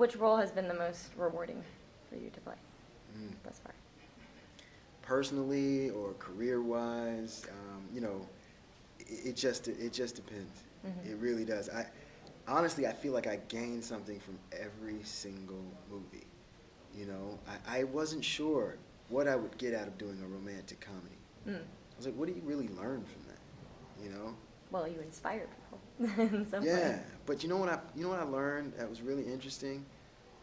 Which role has been the most rewarding for you to play thus far? Personally or career-wise, you know, it just depends. It really does. Honestly, I feel like I gained something from every single movie. You know, I wasn't sure what I would get out of doing a romantic comedy. I was like, what do you really learn from that? You know? Well, you inspire people in some Yeah, way. but you know what I learned that was really interesting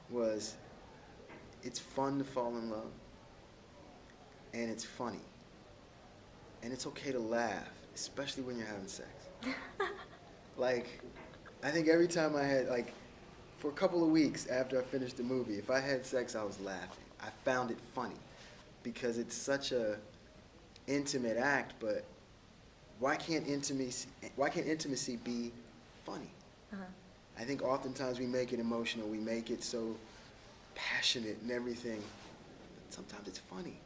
was it's fun to fall in love, and it's funny, and it's okay to laugh, especially when you're having sex. Like, I think every time I had, like, for a couple of weeks after I finished the movie, if I had sex, I was laughing. I found it funny because it's such a intimate act, but why can't intimacy be funny? I think oftentimes we make it emotional, we make it so passionate and everything, but sometimes it's funny.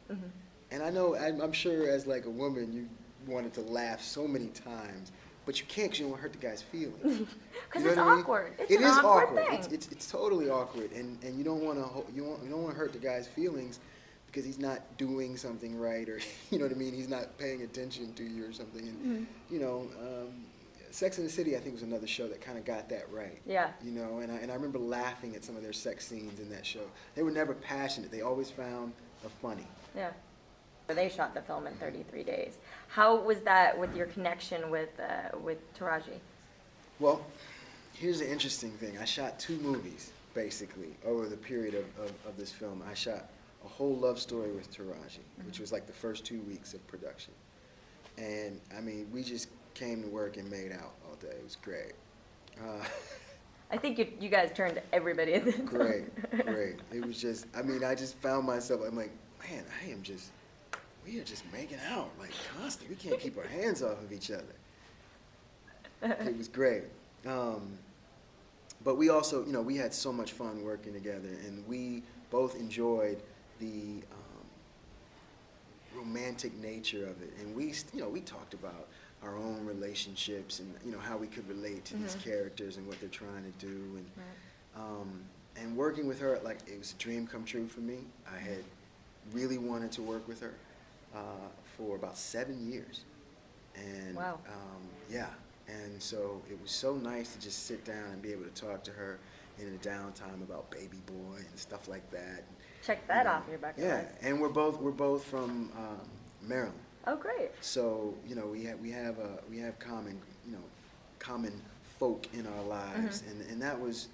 And I know, I'm sure as like a woman, you wanted to laugh so many times, but you can't because you don't want to hurt the guy's feelings. Because You know it's what I mean? awkward. It's It an is awkward awkward. thing. It's totally awkward, and you don't want to you don't want to hurt the guy's feelings because he's not doing something right, or you know what I mean. He's not paying attention to you or something. And you know, Sex and the City, I think, was another show that kind of got that right. Yeah. You know, and I remember laughing at some of their sex scenes in that show. They were never passionate. They always found the funny. Yeah. They shot the film in 33 days. How was that with your connection with Taraji? Well, here's the interesting thing. I shot 2 movies, basically, over the period of this film. I shot a whole love story with Taraji, which was like the first 2 weeks of production. And, I mean, we just came to work and made out all day. It was great. I think you guys turned everybody in the film. Great. It was just, I mean, I just found myself, I'm like, man, we are just making out, like, constantly. We can't keep our hands off of each other. It was great. But we also, you know, we had so much fun working together, and we both enjoyed the romantic nature of it. And we, you know, we talked about our own relationships and, you know, how we could relate to these characters and what they're trying to do. And working with her, like, it was a dream come true for me. I had really wanted to work with her for about 7 years. And wow. Yeah. And so it was so nice to just sit down and be able to talk to her in a downtime about Baby Boy and stuff like that. Check that off your bucket list. Yeah, and we're both from Maryland. Oh, great. So you know we have common folk in our lives, and that was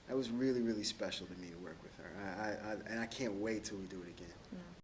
really special to me to work with her. And I can't wait till we do it again.